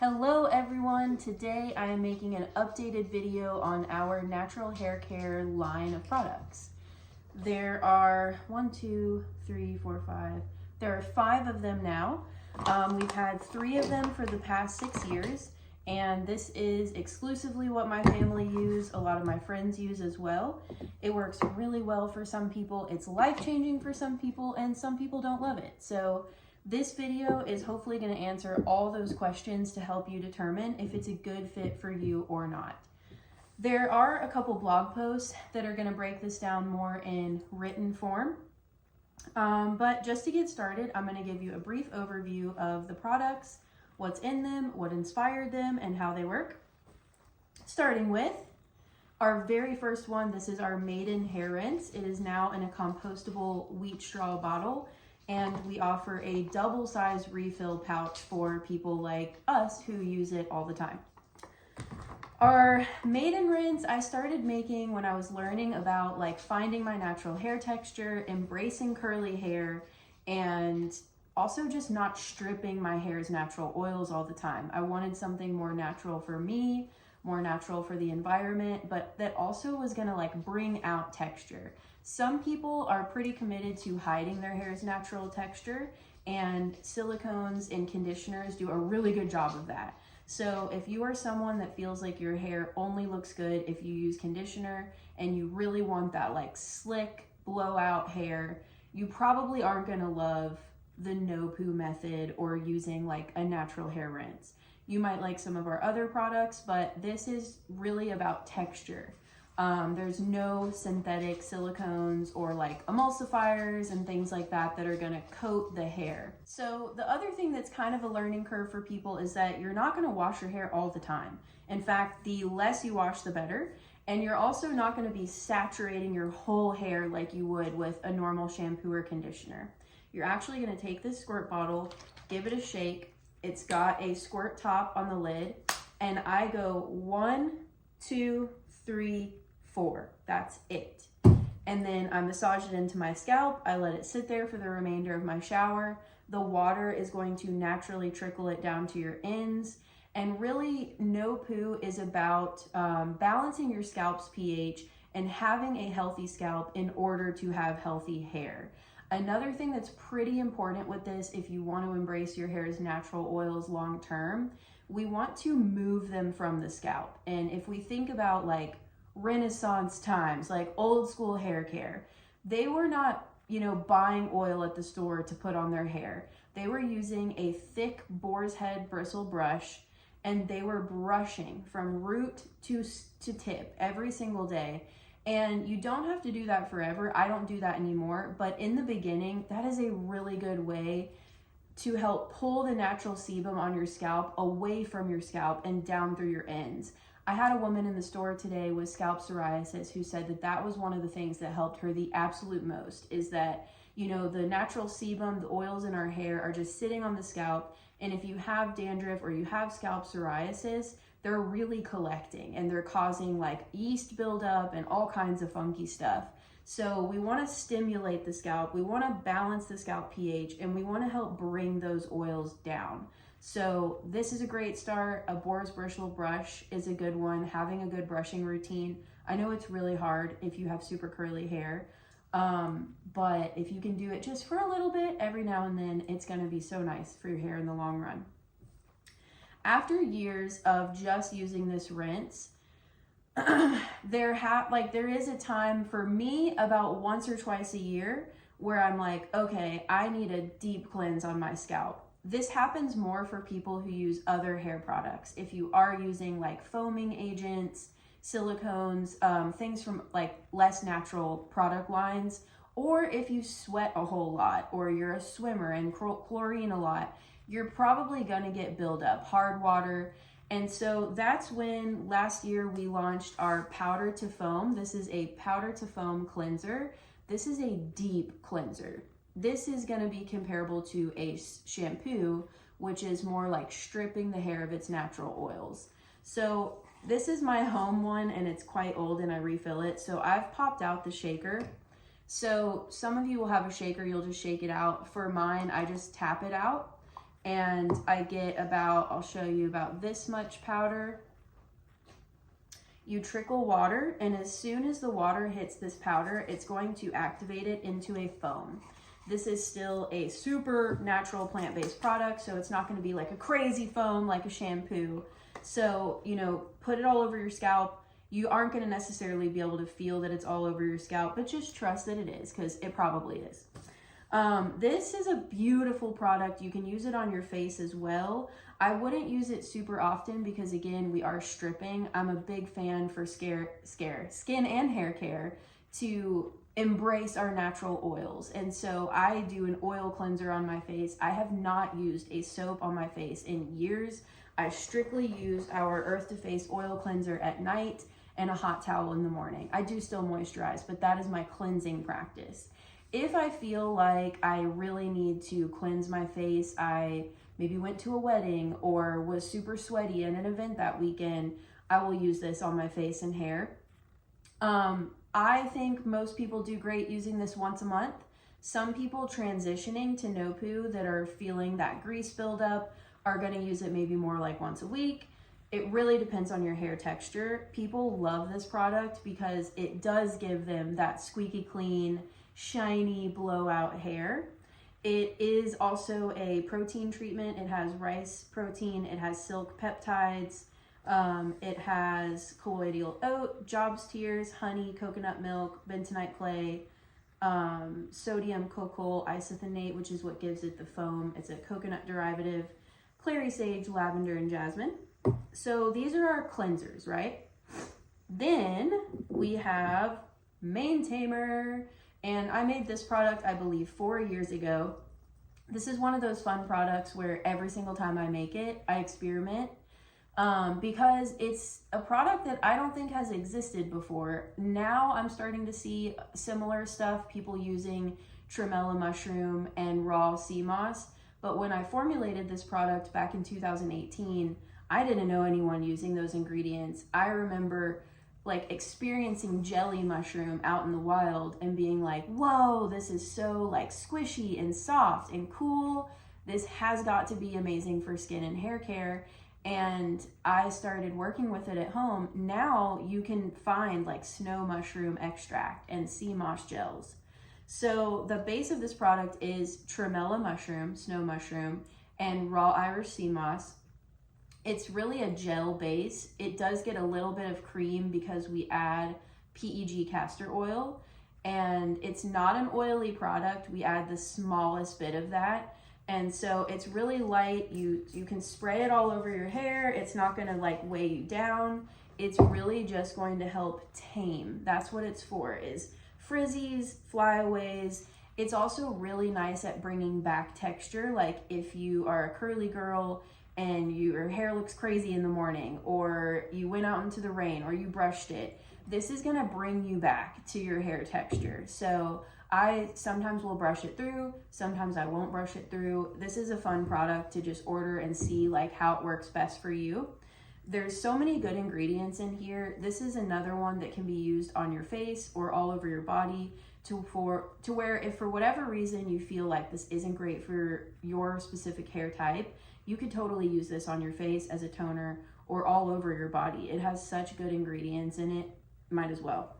Hello everyone, today I am making an updated video on our natural hair care line of products. There are there are 5 of them now. We've had 3 of them for the past 6 years, and this is exclusively what my family use. A lot of my friends use as well. It works really well for some people, it's life-changing for some people, and some people don't love it. So this video is hopefully going to answer all those questions to help you determine if it's a good fit for you or not. There are a couple blog posts that are going to break this down more in written form. But just to get started, I'm going to give you a brief overview of the products, what's in them, what inspired them, and how they work. Starting with our very first one, this is our Maiden Hair Rinse. It is now in a compostable wheat straw bottle, and we offer a double-size refill pouch for people like us who use it all the time. Our Maiden Rinse I started making when I was learning about finding my natural hair texture, embracing curly hair, and also just not stripping my hair's natural oils all the time. I wanted something more natural for me, more natural for the environment, but that also was gonna bring out texture. Some people are pretty committed to hiding their hair's natural texture, and silicones and conditioners do a really good job of that. So if you are someone that feels like your hair only looks good if you use conditioner and you really want that slick blowout hair, you probably aren't gonna love the no poo method or using a natural hair rinse. You might like some of our other products, but this is really about texture. There's no synthetic silicones or emulsifiers and things like that that are gonna coat the hair. So the other thing that's kind of a learning curve for people is that you're not gonna wash your hair all the time. In fact, the less you wash, the better. And you're also not gonna be saturating your whole hair like you would with a normal shampoo or conditioner. You're actually gonna take this squirt bottle, give it a shake. It's got a squirt top on the lid, and I go 1, 2, 3, 4. That's it. And then I massage it into my scalp. I let it sit there for the remainder of my shower. The water is going to naturally trickle it down to your ends. And really, no poo is about balancing your scalp's pH and having a healthy scalp in order to have healthy hair. Another thing that's pretty important with this, if you want to embrace your hair's natural oils long term, we want to move them from the scalp. And if we think about Renaissance times, old school hair care, they were not, buying oil at the store to put on their hair. They were using a thick boar's head bristle brush, and they were brushing from root to tip every single day. And you don't have to do that forever. I don't do that anymore, but in the beginning, that is a really good way to help pull the natural sebum on your scalp away from your scalp and down through your ends. I had a woman in the store today with scalp psoriasis who said that that was one of the things that helped her the absolute most, is that, the natural sebum, the oils in our hair are just sitting on the scalp. And if you have dandruff or you have scalp psoriasis, they're really collecting and they're causing yeast buildup and all kinds of funky stuff. So we want to stimulate the scalp, we want to balance the scalp pH, and we want to help bring those oils down. So this is a great start. A boar's bristle brush is a good one. Having a good brushing routine. I know it's really hard if you have super curly hair, but if you can do it just for a little bit every now and then, it's going to be so nice for your hair in the long run. After years of just using this rinse, there is a time for me about once or twice a year where I'm okay, I need a deep cleanse on my scalp. This happens more for people who use other hair products. If you are using foaming agents, silicones, things from less natural product lines, or if you sweat a whole lot or you're a swimmer and chlorine a lot, you're probably gonna get buildup, hard water. And so that's when last year we launched our powder to foam. This is a powder to foam cleanser. This is a deep cleanser. This is gonna be comparable to a shampoo, which is more stripping the hair of its natural oils. So this is my home one, and it's quite old and I refill it. So I've popped out the shaker. So some of you will have a shaker, you'll just shake it out. For mine, I just tap it out. and I get about, I'll show you, about this much powder. You trickle water, and as soon as the water hits this powder, it's going to activate it into a foam. This is still a super natural plant-based product, so it's not going to be like a crazy foam like a shampoo. So, you know, put it all over your scalp. You aren't going to necessarily be able to feel that it's all over your scalp, but just trust that it is, because it probably is. This is a beautiful product. You can use it on your face as well. I wouldn't use it super often because, again, we are stripping. I'm a big fan for skin and hair care to embrace our natural oils. And so I do an oil cleanser on my face. I have not used a soap on my face in years. I strictly use our Earth to Face oil cleanser at night and a hot towel in the morning. I do still moisturize, but that is my cleansing practice. If I feel like I really need to cleanse my face, I maybe went to a wedding or was super sweaty at an event that weekend, I will use this on my face and hair. I think most people do great using this once a month. Some people transitioning to no poo that are feeling that grease buildup are going to use it maybe more like once a week. It really depends on your hair texture. People love this product because it does give them that squeaky clean, shiny blowout hair. It is also a protein treatment. It has rice protein, it has silk peptides, it has colloidal oat, Job's tears, honey, coconut milk, bentonite clay, sodium cocoa isethionate, which is what gives it the foam. It's a coconut derivative, clary sage, lavender, and jasmine. So these are our cleansers, right? Then we have Maiden Tamer. And I made this product, I believe, 4 years ago. This is one of those fun products where every single time I make it, I experiment because it's a product that I don't think has existed before. Now I'm starting to see similar stuff, people using tremella mushroom and raw sea moss. But when I formulated this product back in 2018, I didn't know anyone using those ingredients. I remember like experiencing jelly mushroom out in the wild and being like, whoa, this is so like squishy and soft and cool. This has got to be amazing for skin and hair care. And I started working with it at home. Now you can find like snow mushroom extract and sea moss gels. So the base of this product is tremella mushroom, snow mushroom, and raw Irish sea moss. It's really a gel base. It does get a little bit of cream because we add PEG castor oil, and it's not an oily product. We add the smallest bit of that. And so it's really light. You can spray it all over your hair. It's not gonna like weigh you down. It's really just going to help tame. That's what it's for, is frizzies, flyaways. It's also really nice at bringing back texture. Like if you are a curly girl and your hair looks crazy in the morning, or you went out into the rain, or you brushed it, this is gonna bring you back to your hair texture. So I sometimes will brush it through, sometimes I won't brush it through. This is a fun product to just order and see like how it works best for you. There's so many good ingredients in here. This is another one that can be used on your face or all over your body to where if for whatever reason you feel like this isn't great for your specific hair type, you could totally use this on your face as a toner or all over your body. It has such good ingredients in it, might as well.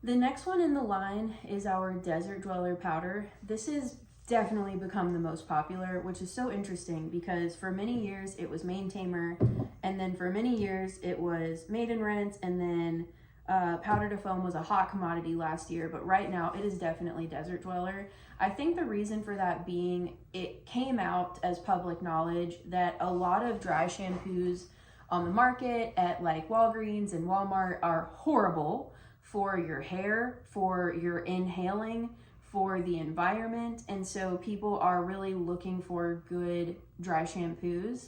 The next one in the line is our Desert Dweller powder. This has definitely become the most popular, which is so interesting because for many years it was Maiden Tamer, and then for many years it was Maiden Rinse, and then powder to foam was a hot commodity last year, but right now it is definitely Desert Dweller. I think the reason for that being it came out as public knowledge that a lot of dry shampoos on the market at like Walgreens and Walmart are horrible for your hair, for your inhaling, for the environment, and so people are really looking for good dry shampoos.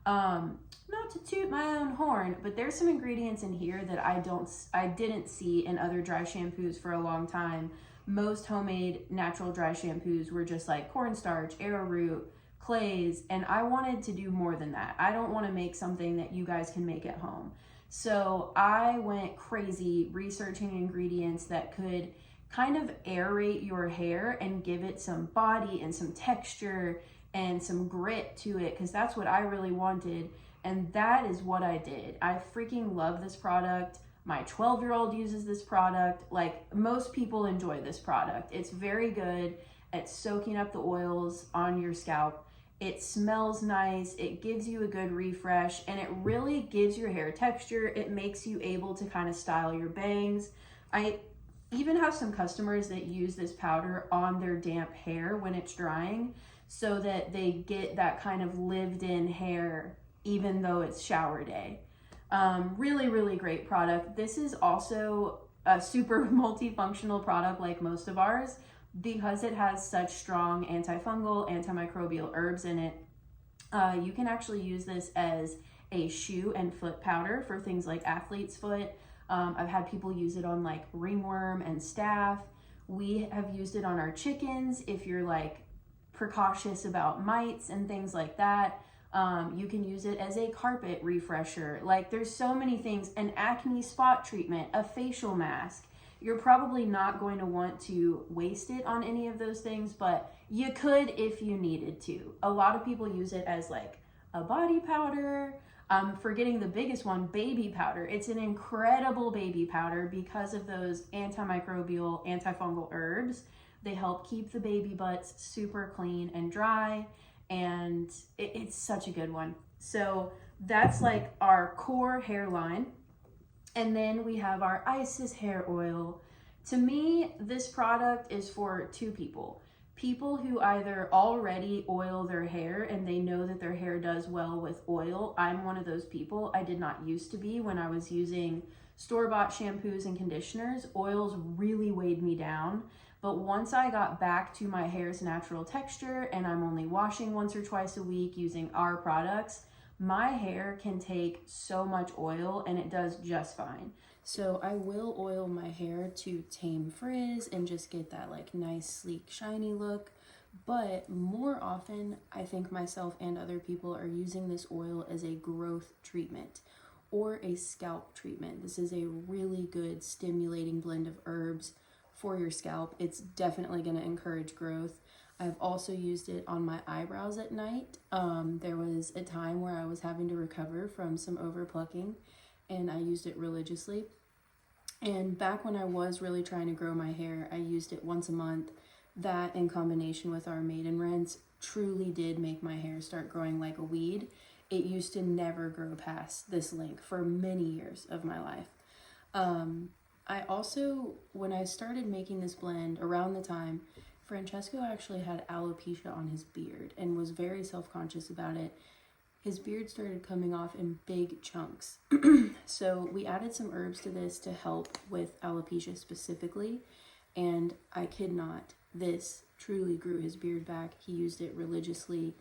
Not to toot my own horn, but there's some ingredients in here that I didn't see in other dry shampoos for a long time. Most homemade natural dry shampoos were just like cornstarch, arrowroot, clays, and I wanted to do more than that. I don't want to make something that you guys can make at home. So I went crazy researching ingredients that could kind of aerate your hair and give it some body and some texture and some grit to it, because that's what I really wanted. And that is what I did. I freaking love this product. My 12-year-old uses this product. Like, most people enjoy this product. It's very good at soaking up the oils on your scalp. It smells nice, it gives you a good refresh, and it really gives your hair texture. It makes you able to kind of style your bangs. I even have some customers that use this powder on their damp hair when it's drying, so that they get that kind of lived-in hair even though it's shower day. Really, really great product. This is also a super multifunctional product like most of ours, because it has such strong antifungal, antimicrobial herbs in it. You can actually use this as a shoe and foot powder for things like athlete's foot. I've had people use it on like ringworm and staph. We have used it on our chickens if you're like precautious about mites and things like that. You can use it as a carpet refresher. Like, there's so many things. An acne spot treatment, a facial mask. You're probably not going to want to waste it on any of those things, but you could if you needed to. A lot of people use it as like a body powder. Forgetting the biggest one, baby powder. It's an incredible baby powder because of those antimicrobial, antifungal herbs. They help keep the baby butts super clean and dry, and it's such a good one. So that's like our core hairline. And then we have our Isis hair oil. To me, this product is for two people. People who either already oil their hair and they know that their hair does well with oil. I'm one of those people. I did not used to be when I was using store-bought shampoos and conditioners. Oils really weighed me down. But once I got back to my hair's natural texture and I'm only washing once or twice a week using our products, my hair can take so much oil and it does just fine. So I will oil my hair to tame frizz and just get that like nice, sleek, shiny look. But more often, I think myself and other people are using this oil as a growth treatment or a scalp treatment. This is a really good stimulating blend of herbs for your scalp. It's definitely going to encourage growth. I've also used it on my eyebrows at night. There was a time where I was having to recover from some overplucking, and I used it religiously. And back when I was really trying to grow my hair, I used it once a month. That, in combination with our Maiden Rinse, truly did make my hair start growing like a weed. It used to never grow past this length for many years of my life. I also, when I started making this blend around the time, Francesco actually had alopecia on his beard and was very self-conscious about it. His beard started coming off in big chunks. So we added some herbs to this to help with alopecia specifically. And I kid not, this truly grew his beard back. He used it religiously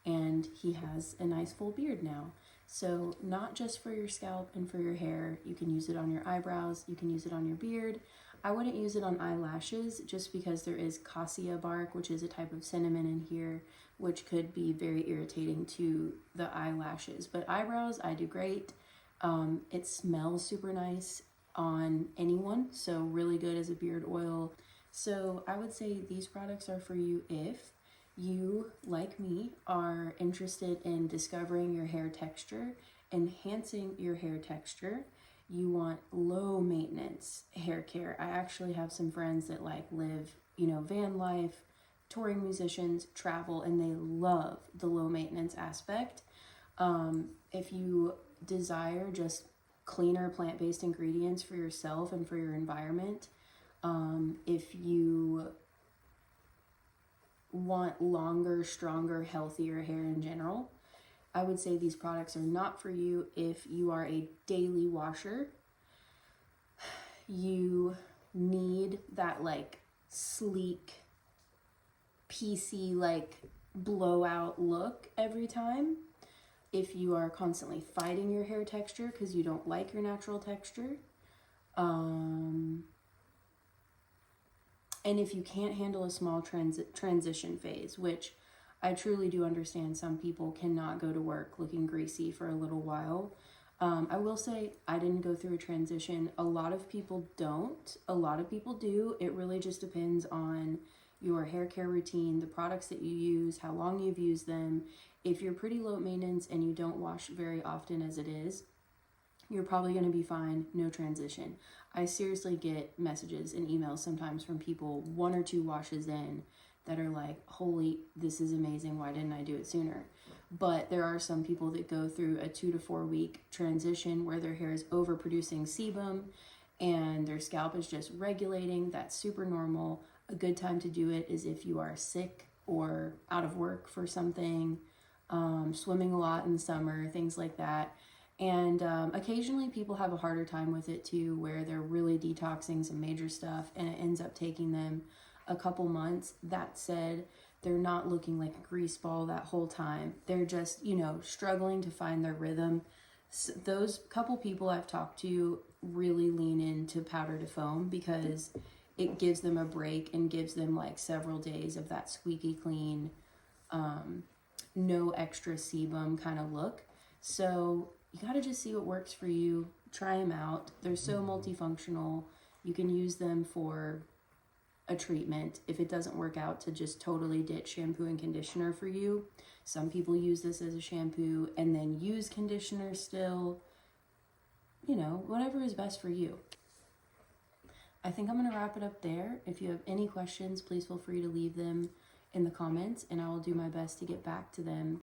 and he has a nice full beard now. So not just for your scalp and for your hair, you can use it on your eyebrows, you can use it on your beard. I wouldn't use it on eyelashes just because there is cassia bark, which is a type of cinnamon in here, which could be very irritating to the eyelashes. But eyebrows, I do great. It smells super nice on anyone, so really good as a beard oil. So I would say these products are for you if you, like me, are interested in discovering your hair texture, enhancing your hair texture. You want low maintenance hair care. I actually have some friends that like live, van life, touring musicians, travel, and they love the low maintenance aspect. If you desire just cleaner plant-based ingredients for yourself and for your environment, if you want longer, stronger, healthier hair in general, I would say these products are not for you if you are a daily washer. You need that like sleek, PC like blowout look every time. If you are constantly fighting your hair texture because you don't like your natural texture. And if you can't handle a small transition phase, which I truly do understand some people cannot go to work looking greasy for a little while. I will say I didn't go through a transition. A lot of people don't. A lot of people do. It really just depends on your hair care routine, the products that you use, how long you've used them. If you're pretty low maintenance and you don't wash very often as it is, you're probably going to be fine, no transition. I seriously get messages and emails sometimes from people 1 or 2 washes in that are like, holy, this is amazing, why didn't I do it sooner? But there are some people that go through a 2 to 4 week transition where their hair is overproducing sebum and their scalp is just regulating. That's super normal. A good time to do it is if you are sick or out of work for something, swimming a lot in the summer, things like that. And occasionally people have a harder time with it too, where they're really detoxing some major stuff and it ends up taking them a couple months. That said, they're not looking like a grease ball that whole time. They're just, you know, struggling to find their rhythm. So those couple people I've talked to really lean into powder to foam because it gives them a break and gives them like several days of that squeaky clean, no extra sebum kind of look. So you got to just see what works for you. Try them out. They're so multifunctional. You can use them for a treatment if it doesn't work out to just totally ditch shampoo and conditioner for you. Some people use this as a shampoo and then use conditioner still. You know, whatever is best for you. I think I'm going to wrap it up there. If you have any questions, please feel free to leave them in the comments and I will do my best to get back to them